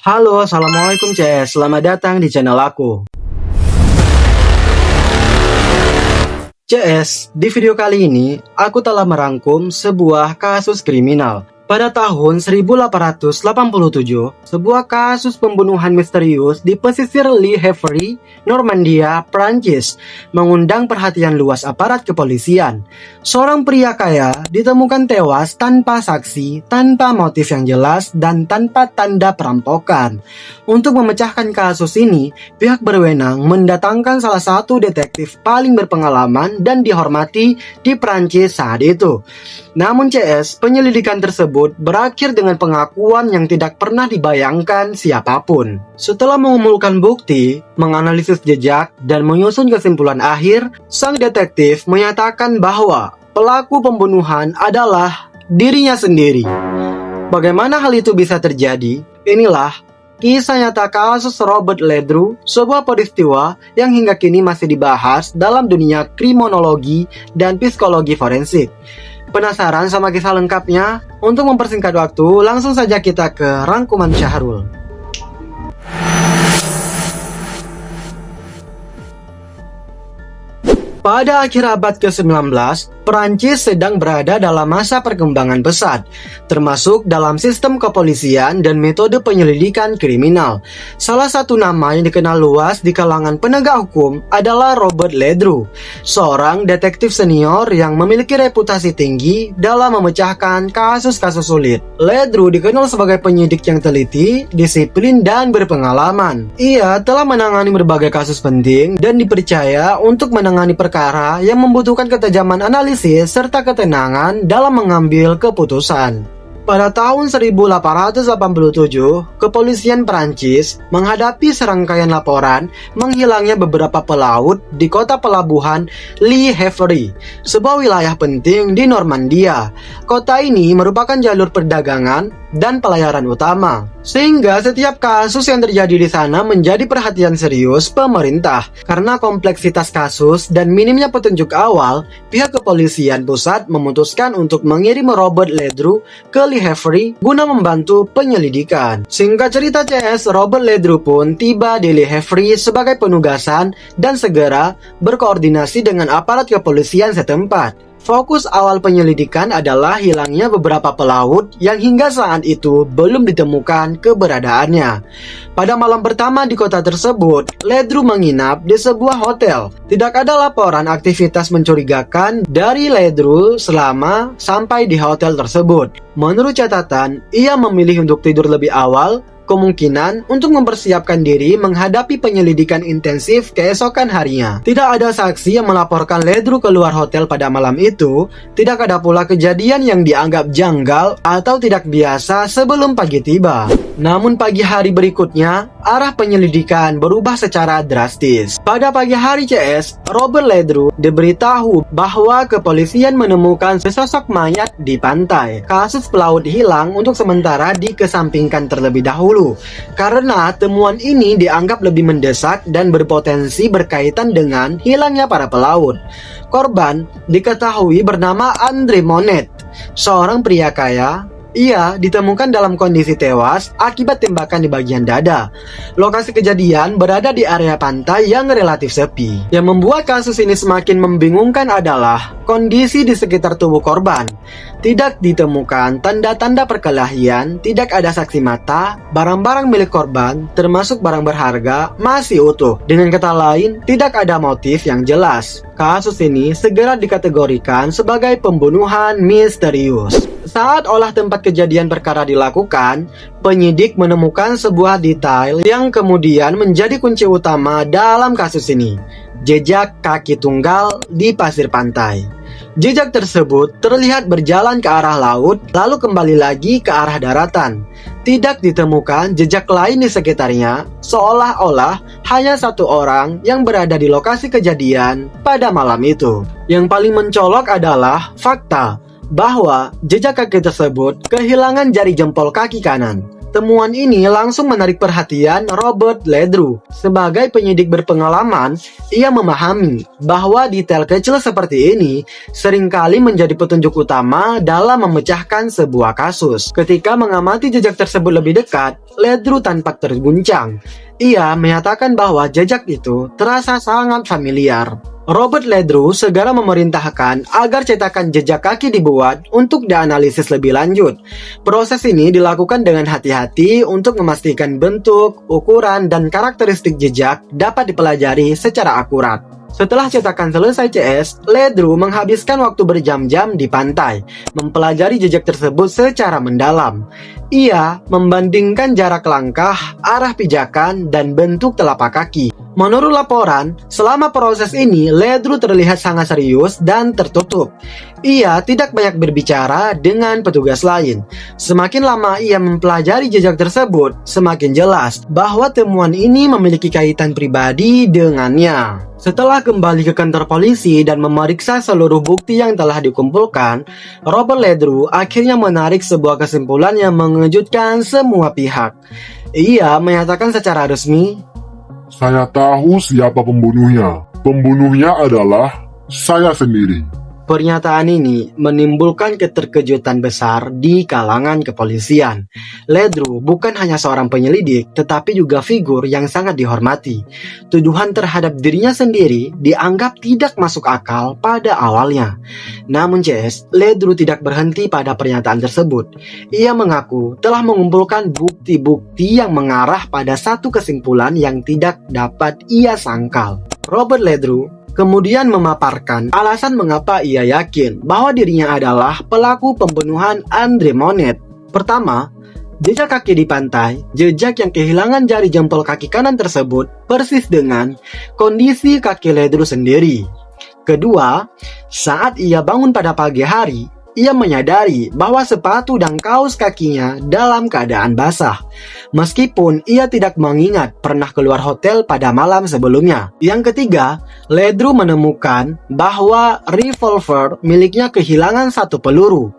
Halo, Assalamualaikum CS. Selamat datang di channel aku. CS, di video kali ini, aku telah merangkum sebuah kasus kriminal. Pada tahun 1887, sebuah kasus pembunuhan misterius di pesisir Le Havre, Normandia, Prancis, mengundang perhatian luas aparat kepolisian. Seorang pria kaya ditemukan tewas tanpa saksi, tanpa motif yang jelas, dan tanpa tanda perampokan. Untuk memecahkan kasus ini, pihak berwenang mendatangkan salah satu detektif paling berpengalaman dan dihormati di Prancis saat itu. Namun CS, penyelidikan tersebut berakhir dengan pengakuan yang tidak pernah dibayangkan siapapun. Setelah mengumpulkan bukti, menganalisis jejak, dan menyusun kesimpulan akhir, sang detektif menyatakan bahwa pelaku pembunuhan adalah dirinya sendiri. Bagaimana hal itu bisa terjadi? Inilah kisah nyata kasus Robert Ledru, sebuah peristiwa yang hingga kini masih dibahas dalam dunia kriminologi dan psikologi forensik. Penasaran sama kisah lengkapnya? Untuk mempersingkat waktu, langsung saja kita ke rangkuman Syahrul. Pada akhir abad ke-19, Perancis sedang berada dalam masa perkembangan pesat, termasuk dalam sistem kepolisian dan metode penyelidikan kriminal. Salah satu nama yang dikenal luas di kalangan penegak hukum adalah Robert Ledru, seorang detektif senior yang memiliki reputasi tinggi dalam memecahkan kasus-kasus sulit. Ledru dikenal sebagai penyidik yang teliti, disiplin, dan berpengalaman. Ia telah menangani berbagai kasus penting dan dipercaya untuk menangani perkara yang membutuhkan ketajaman analisis serta ketenangan dalam mengambil keputusan. Pada tahun 1887, kepolisian Prancis menghadapi serangkaian laporan menghilangnya beberapa pelaut di kota pelabuhan Le Havre, sebuah wilayah penting di Normandia. Kota ini merupakan jalur perdagangan dan pelayaran utama, sehingga setiap kasus yang terjadi di sana menjadi perhatian serius pemerintah. Karena kompleksitas kasus dan minimnya petunjuk awal, pihak kepolisian pusat memutuskan untuk mengirim Robert Ledru ke Le Havre guna membantu penyelidikan. Singkat cerita CS, Robert Ledru pun tiba di Le Havre sebagai penugasan dan segera berkoordinasi dengan aparat kepolisian setempat. Fokus awal penyelidikan adalah hilangnya beberapa pelaut yang hingga saat itu belum ditemukan keberadaannya. Pada malam pertama di kota tersebut, Ledru menginap di sebuah hotel. Tidak ada laporan aktivitas mencurigakan dari Ledru selama sampai di hotel tersebut. Menurut catatan, ia memilih untuk tidur lebih awal, kemungkinan untuk mempersiapkan diri menghadapi penyelidikan intensif keesokan harinya. Tidak ada saksi yang melaporkan Ledru keluar hotel pada malam itu. Tidak ada pula kejadian yang dianggap janggal atau tidak biasa sebelum pagi tiba. Namun pagi hari berikutnya, arah penyelidikan berubah secara drastis. Pada pagi hari CS, Robert Ledru diberitahu bahwa kepolisian menemukan sesosok mayat di pantai. Kasus pelaut hilang untuk sementara dikesampingkan terlebih dahulu, karena temuan ini dianggap lebih mendesak dan berpotensi berkaitan dengan hilangnya para pelaut. Korban diketahui bernama André Monet, seorang pria kaya. Ia ditemukan dalam kondisi tewas akibat tembakan di bagian dada. Lokasi kejadian berada di area pantai yang relatif sepi. Yang membuat kasus ini semakin membingungkan adalah kondisi di sekitar tubuh korban. Tidak ditemukan tanda-tanda perkelahian, tidak ada saksi mata, barang-barang milik korban, termasuk barang berharga, masih utuh. Dengan kata lain, tidak ada motif yang jelas. Kasus ini segera dikategorikan sebagai pembunuhan misterius. Saat olah tempat kejadian perkara dilakukan, penyidik menemukan sebuah detail yang kemudian menjadi kunci utama dalam kasus ini. Jejak kaki tunggal di pasir pantai. Jejak tersebut terlihat berjalan ke arah laut, lalu kembali lagi ke arah daratan. Tidak ditemukan jejak lain di sekitarnya, seolah-olah hanya satu orang yang berada di lokasi kejadian pada malam itu. Yang paling mencolok adalah fakta bahwa jejak kaki tersebut kehilangan jari jempol kaki kanan. Temuan ini langsung menarik perhatian Robert Ledru. Sebagai penyidik berpengalaman, ia memahami bahwa detail kecil seperti ini seringkali menjadi petunjuk utama dalam memecahkan sebuah kasus. Ketika mengamati jejak tersebut lebih dekat, Ledru tampak terguncang. Ia menyatakan bahwa jejak itu terasa sangat familiar. Robert Ledru segera memerintahkan agar cetakan jejak kaki dibuat untuk dianalisis lebih lanjut. Proses ini dilakukan dengan hati-hati untuk memastikan bentuk, ukuran, dan karakteristik jejak dapat dipelajari secara akurat. Setelah cetakan selesai CS, Ledru menghabiskan waktu berjam-jam di pantai, mempelajari jejak tersebut secara mendalam. Ia membandingkan jarak langkah, arah pijakan, dan bentuk telapak kaki. Menurut laporan, selama proses ini, Ledru terlihat sangat serius dan tertutup. Ia tidak banyak berbicara dengan petugas lain. Semakin lama ia mempelajari jejak tersebut, semakin jelas bahwa temuan ini memiliki kaitan pribadi dengannya. Setelah kembali ke kantor polisi dan memeriksa seluruh bukti yang telah dikumpulkan, Robert Ledru akhirnya menarik sebuah kesimpulan yang mengejutkan semua pihak. Ia menyatakan secara resmi, "Saya tahu siapa pembunuhnya. Pembunuhnya adalah saya sendiri." Pernyataan ini menimbulkan keterkejutan besar di kalangan kepolisian. Ledru bukan hanya seorang penyelidik, tetapi juga figur yang sangat dihormati. Tuduhan terhadap dirinya sendiri dianggap tidak masuk akal pada awalnya. Namun CS, Ledru tidak berhenti pada pernyataan tersebut. Ia mengaku telah mengumpulkan bukti-bukti yang mengarah pada satu kesimpulan yang tidak dapat ia sangkal. Robert Ledru kemudian memaparkan alasan mengapa ia yakin bahwa dirinya adalah pelaku pembunuhan Andre Monette. Pertama, jejak kaki di pantai, jejak yang kehilangan jari jempol kaki kanan tersebut persis dengan kondisi kaki Ledru sendiri. Kedua, saat ia bangun pada pagi hari, ia menyadari bahwa sepatu dan kaos kakinya dalam keadaan basah. Meskipun ia tidak mengingat pernah keluar hotel pada malam sebelumnya. Yang ketiga, Ledru menemukan bahwa revolver miliknya kehilangan satu peluru.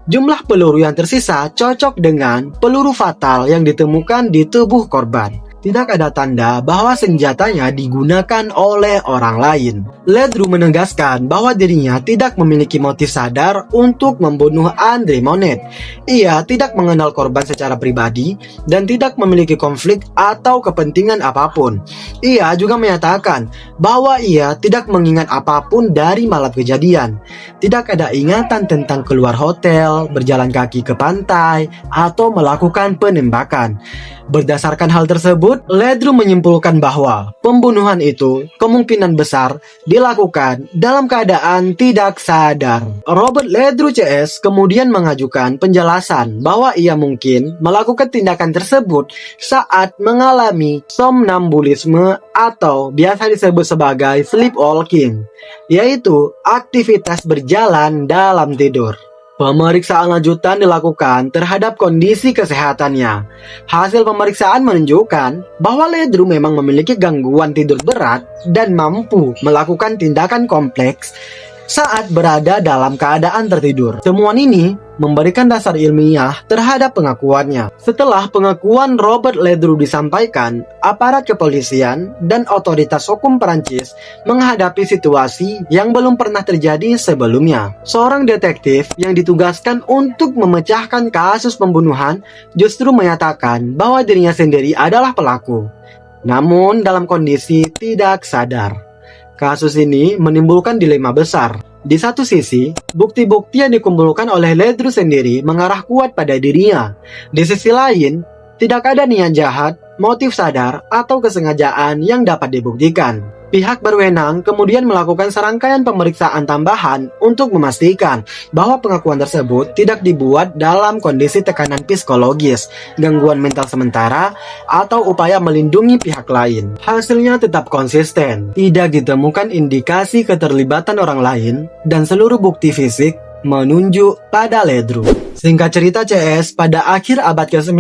Jumlah peluru yang tersisa cocok dengan peluru fatal yang ditemukan di tubuh korban. Tidak ada tanda bahwa senjatanya digunakan oleh orang lain. Ledru menegaskan bahwa dirinya tidak memiliki motif sadar untuk membunuh Andre Monette. Ia tidak mengenal korban secara pribadi dan tidak memiliki konflik atau kepentingan apapun. Ia juga menyatakan bahwa ia tidak mengingat apapun dari malam kejadian. Tidak ada ingatan tentang keluar hotel, berjalan kaki ke pantai, atau melakukan penembakan. Berdasarkan hal tersebut, Ledru menyimpulkan bahwa pembunuhan itu kemungkinan besar dilakukan dalam keadaan tidak sadar. Robert Ledru CS kemudian mengajukan penjelasan bahwa ia mungkin melakukan tindakan tersebut saat mengalami somnambulisme atau biasa disebut sebagai sleepwalking, yaitu aktivitas berjalan dalam tidur. Pemeriksaan lanjutan dilakukan terhadap kondisi kesehatannya. Hasil pemeriksaan menunjukkan bahwa Ledru memang memiliki gangguan tidur berat dan mampu melakukan tindakan kompleks saat berada dalam keadaan tertidur. Temuan ini memberikan dasar ilmiah terhadap pengakuannya. Setelah pengakuan Robert Ledru disampaikan, aparat kepolisian dan otoritas hukum Perancis menghadapi situasi yang belum pernah terjadi sebelumnya. Seorang detektif yang ditugaskan untuk memecahkan kasus pembunuhan justru menyatakan bahwa dirinya sendiri adalah pelaku, namun dalam kondisi tidak sadar. Kasus ini menimbulkan dilema besar. Di satu sisi, bukti-bukti yang dikumpulkan oleh Ledru sendiri mengarah kuat pada dirinya. Di sisi lain, tidak ada niat jahat, motif sadar, atau kesengajaan yang dapat dibuktikan. Pihak berwenang kemudian melakukan serangkaian pemeriksaan tambahan untuk memastikan bahwa pengakuan tersebut tidak dibuat dalam kondisi tekanan psikologis, gangguan mental sementara, atau upaya melindungi pihak lain. Hasilnya tetap konsisten, tidak ditemukan indikasi keterlibatan orang lain, dan seluruh bukti fisik menunjuk pada Ledru. Singkat cerita CS, pada akhir abad ke-19,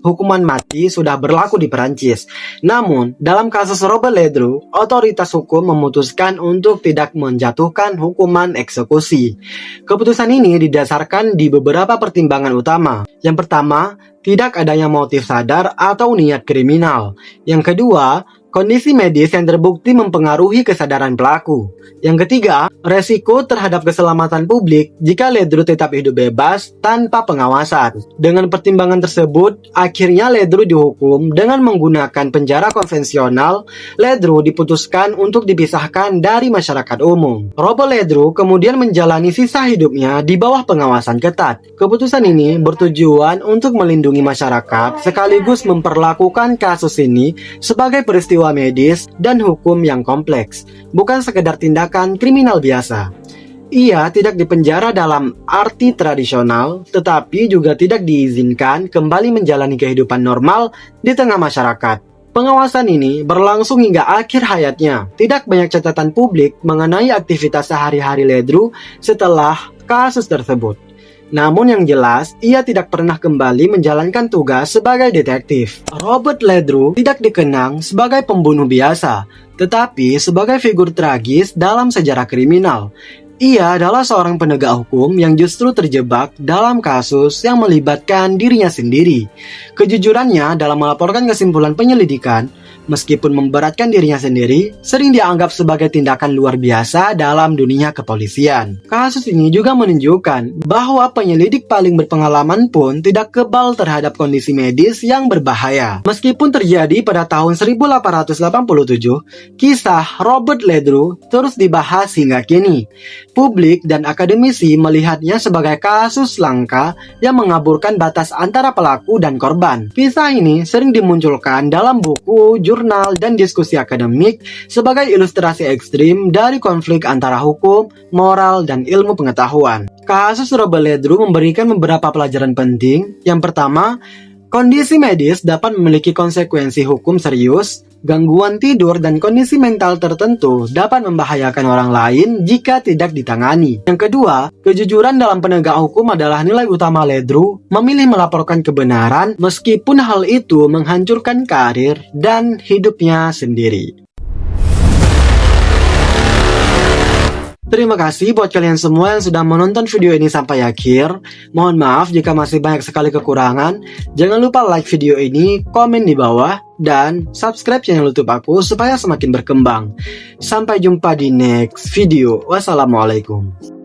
hukuman mati sudah berlaku di Perancis. Namun, dalam kasus Robert Ledru, otoritas hukum memutuskan untuk tidak menjatuhkan hukuman eksekusi. Keputusan ini didasarkan di beberapa pertimbangan utama. Yang pertama, tidak adanya motif sadar atau niat kriminal. Yang kedua, kondisi medis yang terbukti mempengaruhi kesadaran pelaku. Yang ketiga, resiko terhadap keselamatan publik jika Ledru tetap hidup bebas tanpa pengawasan. Dengan pertimbangan tersebut, akhirnya Ledru dihukum dengan menggunakan penjara konvensional. Ledru diputuskan untuk dipisahkan dari masyarakat umum. Robert Ledru kemudian menjalani sisa hidupnya di bawah pengawasan ketat. Keputusan ini bertujuan untuk melindungi masyarakat sekaligus memperlakukan kasus ini sebagai peristiwa medis dan hukum yang kompleks, bukan sekedar tindakan kriminal biasa. Ia tidak dipenjara dalam arti tradisional, tetapi juga tidak diizinkan kembali menjalani kehidupan normal di tengah masyarakat. Pengawasan ini berlangsung hingga akhir hayatnya. Tidak banyak catatan publik mengenai aktivitas sehari-hari Ledru setelah kasus tersebut. Namun yang jelas, ia tidak pernah kembali menjalankan tugas sebagai detektif. Robert Ledru tidak dikenang sebagai pembunuh biasa, tetapi sebagai figur tragis dalam sejarah kriminal. Ia adalah seorang penegak hukum yang justru terjebak dalam kasus yang melibatkan dirinya sendiri. Kejujurannya dalam melaporkan kesimpulan penyelidikan, meskipun memberatkan dirinya sendiri, sering dianggap sebagai tindakan luar biasa dalam dunia kepolisian. Kasus ini juga menunjukkan bahwa penyelidik paling berpengalaman pun tidak kebal terhadap kondisi medis yang berbahaya. Meskipun terjadi pada tahun 1887, kisah Robert Ledru terus dibahas hingga kini. Publik dan akademisi melihatnya sebagai kasus langka yang mengaburkan batas antara pelaku dan korban. Kisah ini sering dimunculkan dalam buku, jurnal, dan diskusi akademik sebagai ilustrasi ekstrim dari konflik antara hukum, moral, dan ilmu pengetahuan. Kasus Robert Ledru memberikan beberapa pelajaran penting. Yang pertama, kondisi medis dapat memiliki konsekuensi hukum serius. Gangguan tidur dan kondisi mental tertentu dapat membahayakan orang lain jika tidak ditangani. Yang kedua, kejujuran dalam penegak hukum adalah nilai utama Ledru, memilih melaporkan kebenaran meskipun hal itu menghancurkan karir dan hidupnya sendiri. Terima kasih buat kalian semua yang sudah menonton video ini sampai akhir. Mohon maaf jika masih banyak sekali kekurangan. Jangan lupa like video ini, komen di bawah, dan subscribe channel YouTube aku supaya semakin berkembang. Sampai jumpa di next video. Wassalamualaikum.